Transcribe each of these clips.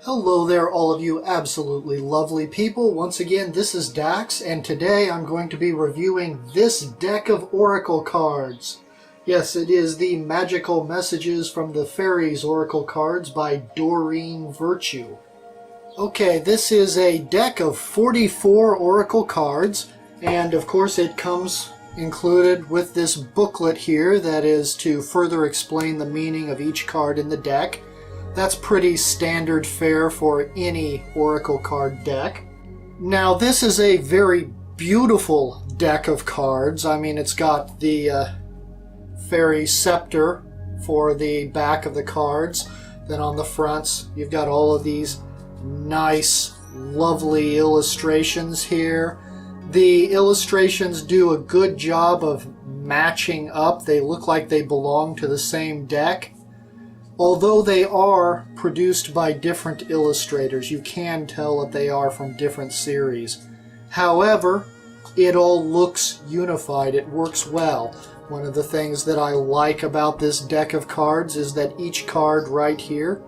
Hello there, all of you absolutely lovely people. Once again, this is Dax, and today I'm going to be reviewing this deck of Oracle cards. Yes, it is the Magical Messages from the Fairies Oracle cards by Doreen Virtue. Okay, this is a deck of 44 Oracle cards, and of course it comes included with this booklet here that is to further explain the meaning of each card in the deck. That's pretty standard fare for any Oracle card deck. Now, this is a very beautiful deck of cards. I mean, it's got the fairy scepter for the back of the cards. Then on the fronts, you've got all of these nice, lovely illustrations here. The illustrations do a good job of matching up. They look like they belong to the same deck. Although they are produced by different illustrators, you can tell that they are from different series. However, it all looks unified. It works well. One of the things that I like about this deck of cards is that each card right here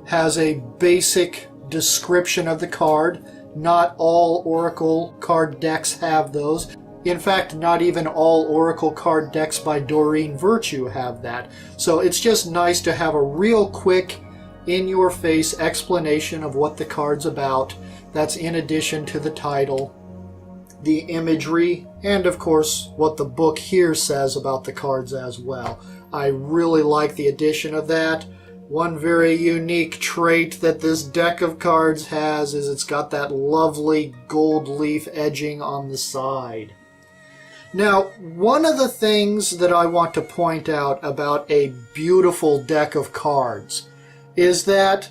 has a basic description of the card. Not all Oracle card decks have those. In fact, not even all Oracle card decks by Doreen Virtue have that. So it's just nice to have a real quick, in-your-face explanation of what the card's about. That's in addition to the title, the imagery, and of course what the book here says about the cards as well. I really like the addition of that. One very unique trait that this deck of cards has is it's got that lovely gold leaf edging on the side. Now, one of the things that I want to point out about a beautiful deck of cards is that,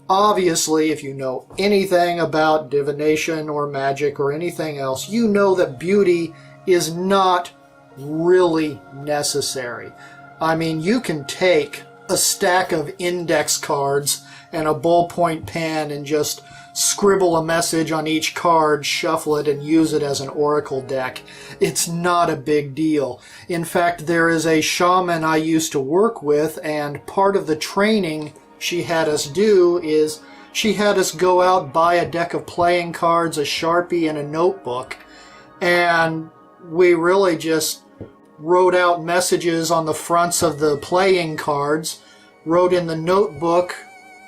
obviously, if you know anything about divination or magic or anything else, you know that beauty is not really necessary. I mean, you can take a stack of index cards and a ballpoint pen and just scribble a message on each card, shuffle it, and use it as an oracle deck. It's not a big deal. In fact, there is a shaman I used to work with, and part of the training she had us do is she had us go out, buy a deck of playing cards, a Sharpie, and a notebook, and we really just wrote out messages on the fronts of the playing cards, wrote in the notebook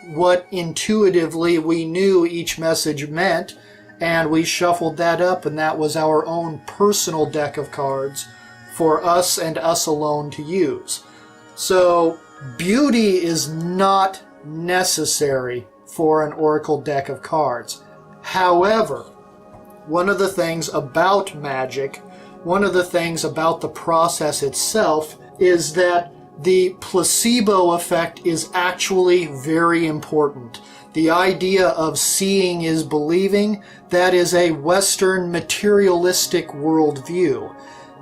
what intuitively we knew each message meant, and we shuffled that up, and that was our own personal deck of cards for us and us alone to use. So beauty is not necessary for an oracle deck of cards. However, one of the things about magic, one of the things about the process itself, is that the placebo effect is actually very important. The idea of seeing is believing, that is a Western materialistic worldview.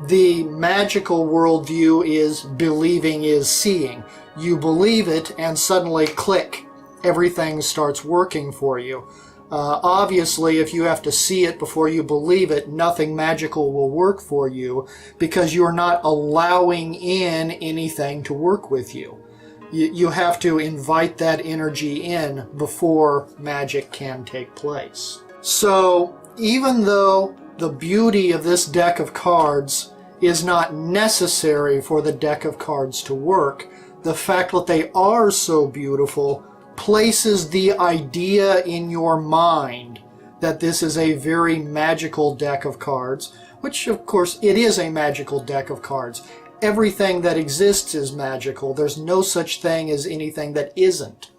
The magical worldview is believing is seeing. You believe it and suddenly click, everything starts working for you. Obviously, if you have to see it before you believe it, nothing magical will work for you because you're not allowing in anything to work with you. You have to invite that energy in before magic can take place. So, even though the beauty of this deck of cards is not necessary for the deck of cards to work, the fact that they are so beautiful places the idea in your mind that this is a very magical deck of cards, which of course it is a magical deck of cards. Everything that exists is magical. There's no such thing as anything that isn't.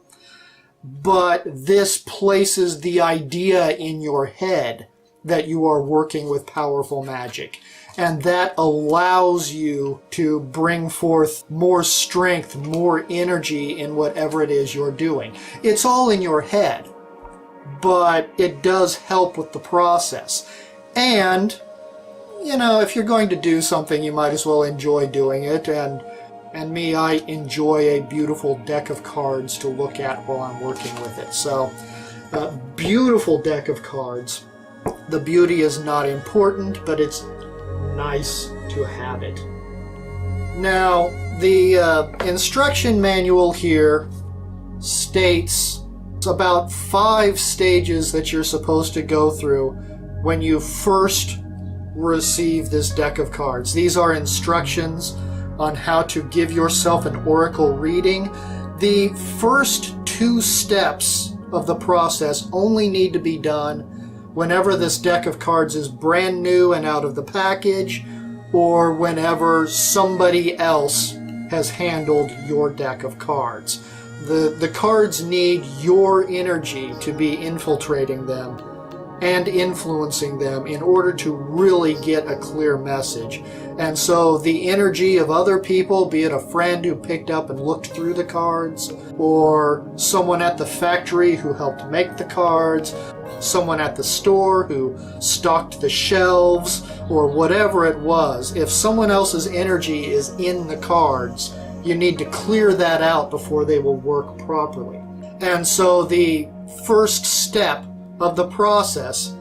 But this places the idea in your head that you are working with powerful magic. And that allows you to bring forth more strength, more energy in whatever it is you're doing. It's all in your head, but it does help with the process. And, you know, if you're going to do something, you might as well enjoy doing it. And me, I enjoy a beautiful deck of cards to look at while I'm working with it. So, beautiful deck of cards. The beauty is not important, but it's nice to have it. Now, the instruction manual here states about 5 stages that you're supposed to go through when you first receive this deck of cards. These are instructions on how to give yourself an oracle reading. The first 2 steps of the process only need to be done whenever this deck of cards is brand new and out of the package, or whenever somebody else has handled your deck of cards. The cards need your energy to be infiltrating them and influencing them in order to really get a clear message. And so the energy of other people, be it a friend who picked up and looked through the cards, or someone at the factory who helped make the cards, someone at the store who stocked the shelves, or whatever it was, if someone else's energy is in the cards, you need to clear that out before they will work properly. And so the first step of the process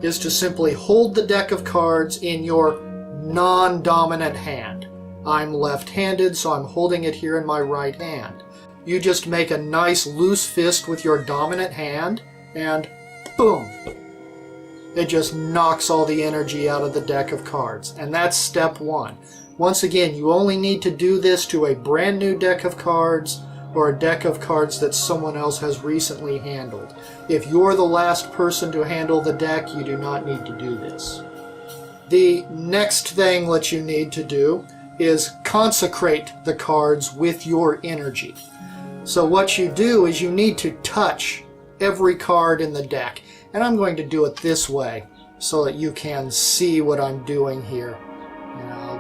is to simply hold the deck of cards in your non-dominant hand. I'm left-handed, so I'm holding it here in my right hand. You just make a nice loose fist with your dominant hand, and boom! It just knocks all the energy out of the deck of cards. And that's step 1. Once again, you only need to do this to a brand new deck of cards or a deck of cards that someone else has recently handled. If you're the last person to handle the deck, you do not need to do this. The next thing that you need to do is consecrate the cards with your energy. So what you do is you need to touch every card in the deck. And I'm going to do it this way so that you can see what I'm doing here. You know,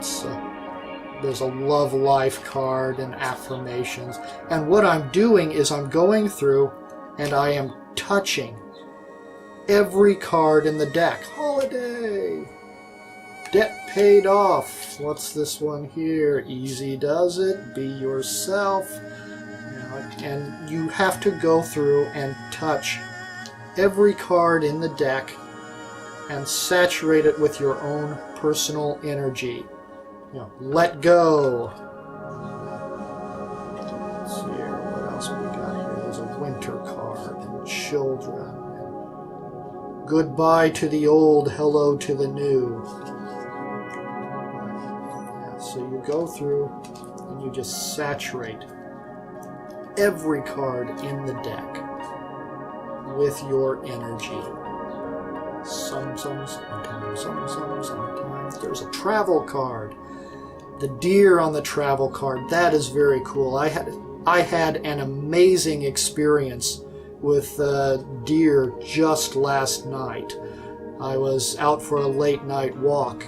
there's a love life card and affirmations. And what I'm doing is I'm going through and I am touching every card in the deck. Holiday! Debt paid off. What's this one here? Easy does it. Be yourself. You know, and you have to go through and touch every card in the deck and saturate it with your own personal energy. You know, let go. Let's see here, what else we got here? There's a winter card and children. And goodbye to the old, hello to the new. Yeah, so you go through and you just saturate every card in the deck with your energy. Sometimes there's a travel card. The deer on the travel card, that is very cool. I had an amazing experience with deer just last night. I was out for a late night walk,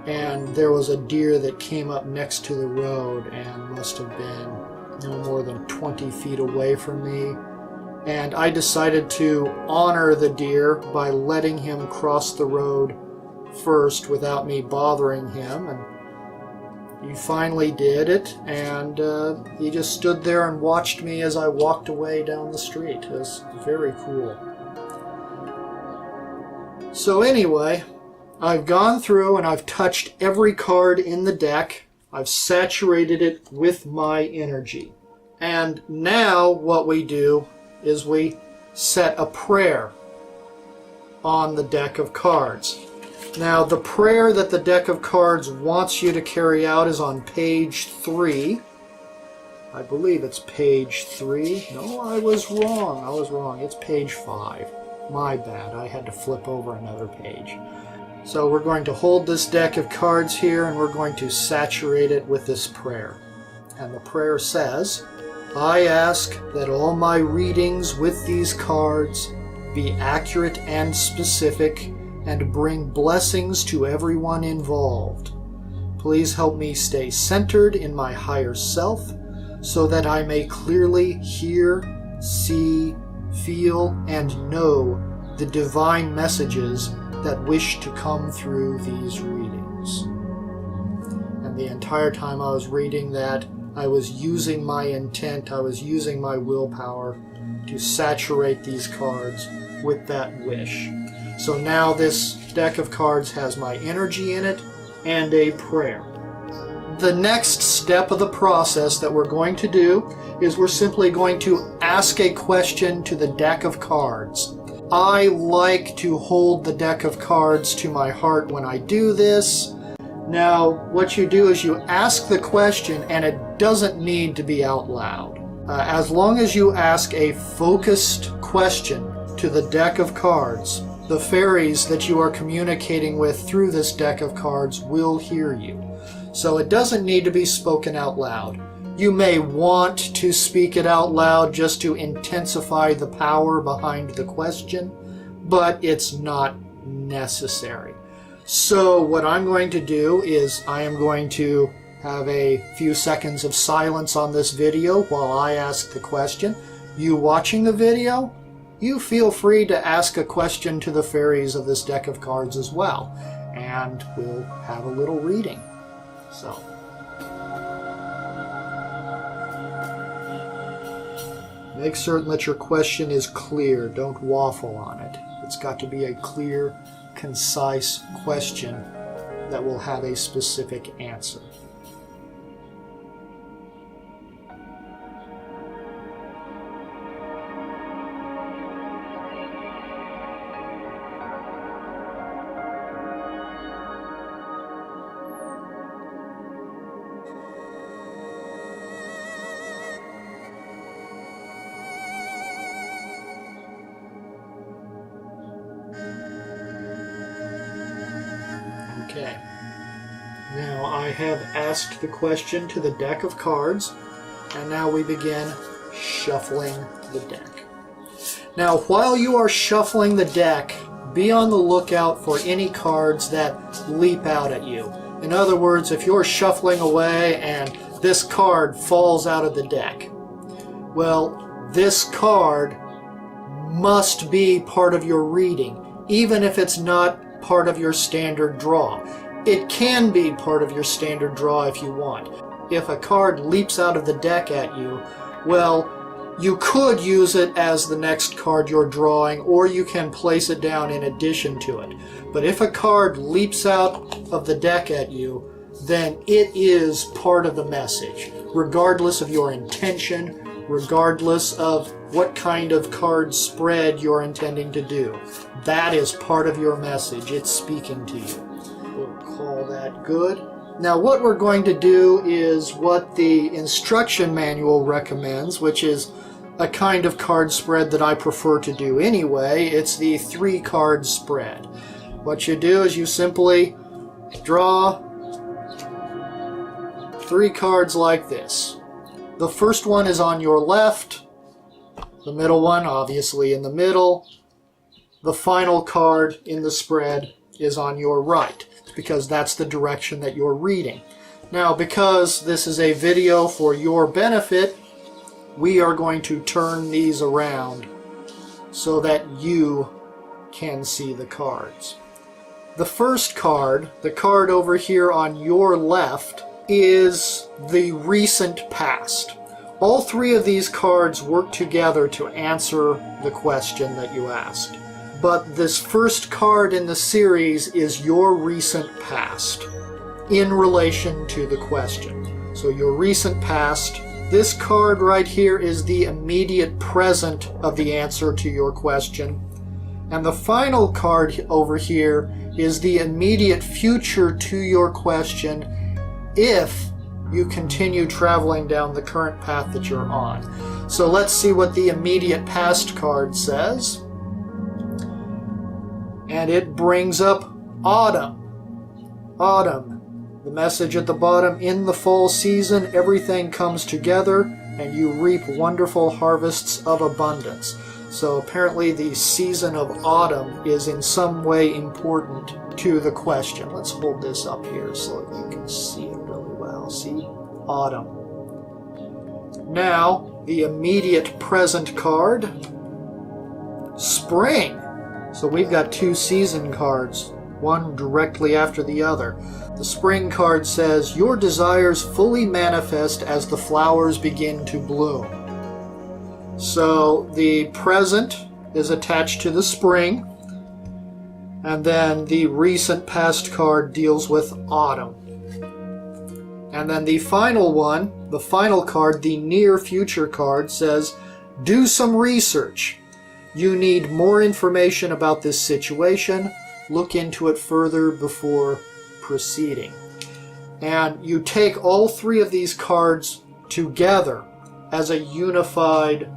and there was a deer that came up next to the road and must have been no more than 20 feet away from me. And I decided to honor the deer by letting him cross the road first without me bothering him. And he finally did it, and he just stood there and watched me as I walked away down the street. It was very cool. So anyway, I've gone through and I've touched every card in the deck. I've saturated it with my energy. And now what we do is we set a prayer on the deck of cards. Now, the prayer that the deck of cards wants you to carry out is on page 3. I believe it's page 3. No, I was wrong. It's page 5. My bad. I had to flip over another page. So we're going to hold this deck of cards here and we're going to saturate it with this prayer. And the prayer says, I ask that all my readings with these cards be accurate and specific and bring blessings to everyone involved. Please help me stay centered in my higher self so that I may clearly hear, see, feel, and know the divine messages that wish to come through these readings. And the entire time I was reading that, I was using my intent, I was using my willpower to saturate these cards with that wish. So now this deck of cards has my energy in it and a prayer. the next step of the process that we're going to do is we're simply going to ask a question to the deck of cards. I like to hold the deck of cards to my heart when I do this. Now, what you do is you ask the question, and it doesn't need to be out loud. As long as you ask a focused question to the deck of cards, the fairies that you are communicating with through this deck of cards will hear you. So it doesn't need to be spoken out loud. You may want to speak it out loud just to intensify the power behind the question, but it's not necessary. So what I'm going to do is I am going to have a few seconds of silence on this video while I ask the question. You watching the video, you feel free to ask a question to the fairies of this deck of cards as well, and we'll have a little reading. So, make certain that your question is clear. Don't waffle on it. It's got to be a clear, concise question that will have a specific answer. Okay. Now I have asked the question to the deck of cards, and now we begin shuffling the deck. Now, while you are shuffling the deck, be on the lookout for any cards that leap out at you. In other words, if you're shuffling away and this card falls out of the deck, well, this card must be part of your reading, even if it's not part of your standard draw. It can be part of your standard draw if you want. If a card leaps out of the deck at you, well, you could use it as the next card you're drawing, or you can place it down in addition to it. But if a card leaps out of the deck at you, then it is part of the message, regardless of your intention, regardless of what kind of card spread you're intending to do. That is part of your message. It's speaking to you. We'll call that good. Now what we're going to do is what the instruction manual recommends, which is a kind of card spread that I prefer to do anyway. It's the 3-card spread. What you do is you simply draw 3 cards like this. The first one is on your left, the middle one obviously in the middle. The final card in the spread is on your right, because that's the direction that you're reading. Now, because this is a video for your benefit, we are going to turn these around so that you can see the cards. The first card, the card over here on your left, is the recent past. All 3 of these cards work together to answer the question that you asked. But this first card in the series is your recent past in relation to the question. So your recent past, this card right here is the immediate present of the answer to your question. And the final card over here is the immediate future to your question if you continue traveling down the current path that you're on. So let's see what the immediate past card says. And it brings up autumn. Autumn. The message at the bottom, in the fall season, everything comes together and you reap wonderful harvests of abundance. So apparently the season of autumn is in some way important to the question. Let's hold this up here so that you can see it really well. See? Autumn. Now, the immediate present card, spring. So we've got 2 season cards, one directly after the other. The spring card says, your desires fully manifest as the flowers begin to bloom. So the present is attached to the spring, and then the recent past card deals with autumn. And then the final one, the final card, the near future card, says, do some research. You need more information about this situation. Look into it further before proceeding. And you take all three of these cards together as a unified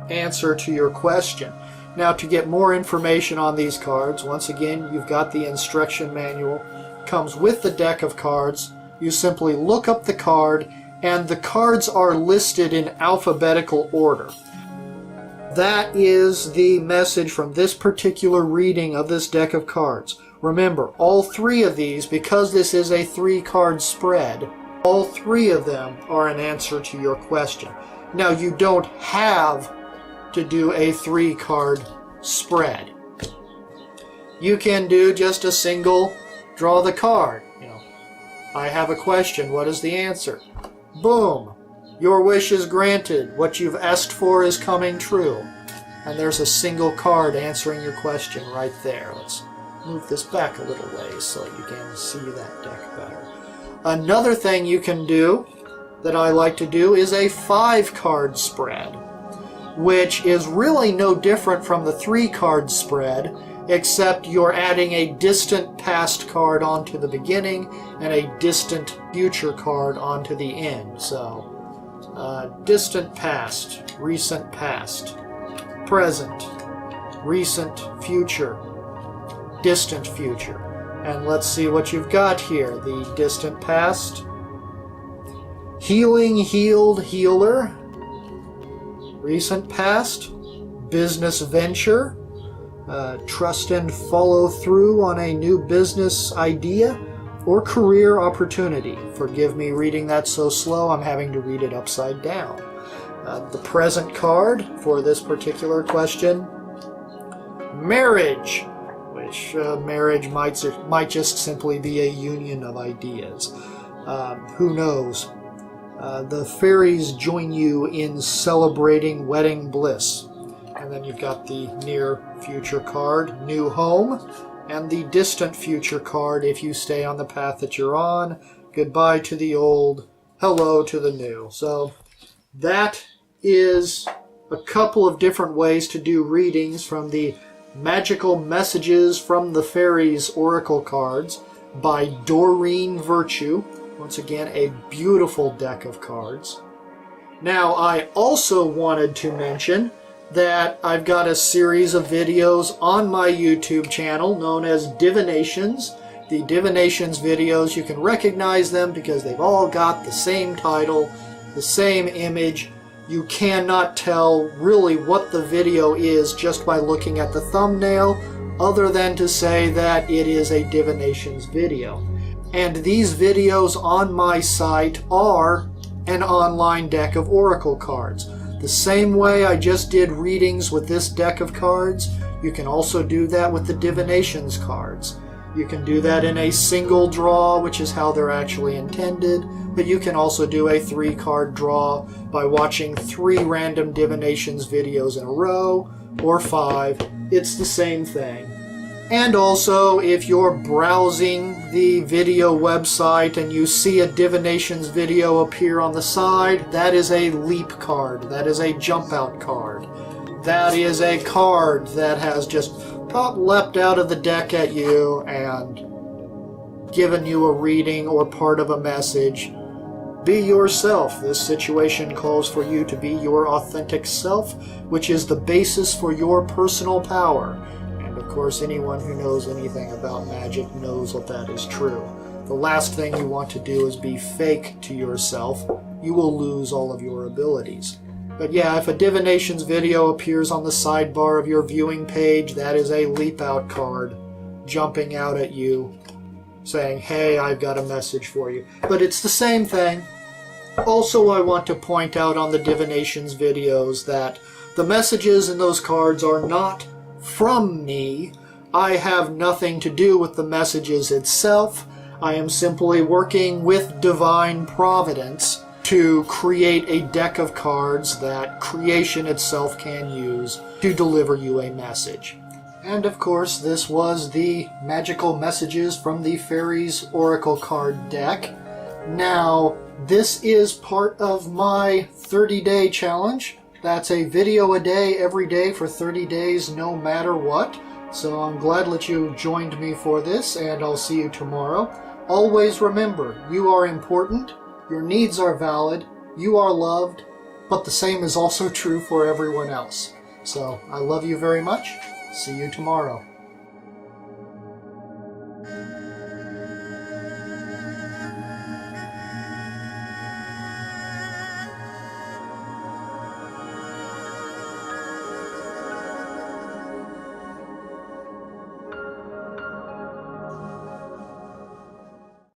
answer to your question. Now, to get more information on these cards, once again, you've got the instruction manual. Comes with the deck of cards. You simply look up the card, and the cards are listed in alphabetical order. That is the message from this particular reading of this deck of cards. Remember, all three of these, because this is a 3-card spread, all three of them are an answer to your question. Now, you don't have to do a 3-card spread. You can do just a single draw the card. I have a question. What is the answer? Boom. Your wish is granted. What you've asked for is coming true. And there's a single card answering your question right there. Let's move this back a little ways so you can see that deck better. Another thing you can do that I like to do is a 5-card spread, which is really no different from the 3-card spread, except you're adding a distant past card onto the beginning and a distant future card onto the end. So, distant past, recent past, present, recent future, distant future. And let's see what you've got here. The distant past, healing, healed, healer. Recent past, business venture, trust and follow through on a new business idea or career opportunity. Forgive me reading that so slow, I'm having to read it upside down. The present card for this particular question, marriage, which marriage might just simply be a union of ideas. Who knows? The fairies join you in celebrating wedding bliss. And then you've got the near future card, new home, and the distant future card, if you stay on the path that you're on, goodbye to the old, hello to the new. So that is a couple of different ways to do readings from the Magical Messages from the Fairies Oracle cards by Doreen Virtue. Once again, a beautiful deck of cards. Now, I also wanted to mention that I've got a series of videos on my YouTube channel known as Divinations. The Divinations videos, you can recognize them because they've all got the same title, the same image. You cannot tell really what the video is just by looking at the thumbnail, other than to say that it is a Divinations video. And these videos on my site are an online deck of oracle cards. The same way I just did readings with this deck of cards, you can also do that with the Divinations cards. You can do that in a single draw, which is how they're actually intended, but you can also do a 3-card draw by watching 3 random Divinations videos in a row, or 5. It's the same thing. And also, if you're browsing the video website and you see a Divinations video appear on the side, that is a leap card. That is a jump out card. That is a card that has just leapt out of the deck at you and given you a reading or part of a message. Be yourself. This situation calls for you to be your authentic self, which is the basis for your personal power. Of course, anyone who knows anything about magic knows that that is true. The last thing you want to do is be fake to yourself. You will lose all of your abilities. But yeah, if a Divinations video appears on the sidebar of your viewing page, that is a leap out card jumping out at you saying, hey, I've got a message for you. But it's the same thing. Also, I want to point out on the Divinations videos that the messages in those cards are not from me. I have nothing to do with the messages itself. I am simply working with divine providence to create a deck of cards that creation itself can use to deliver you a message. And of course, this was the Magical Messages from the Fairies Oracle card deck. Now, this is part of my 30-day challenge. That's a video a day, every day for 30 days, no matter what. So I'm glad that you joined me for this, and I'll see you tomorrow. Always remember, you are important, your needs are valid, you are loved, but the same is also true for everyone else. So I love you very much. See you tomorrow.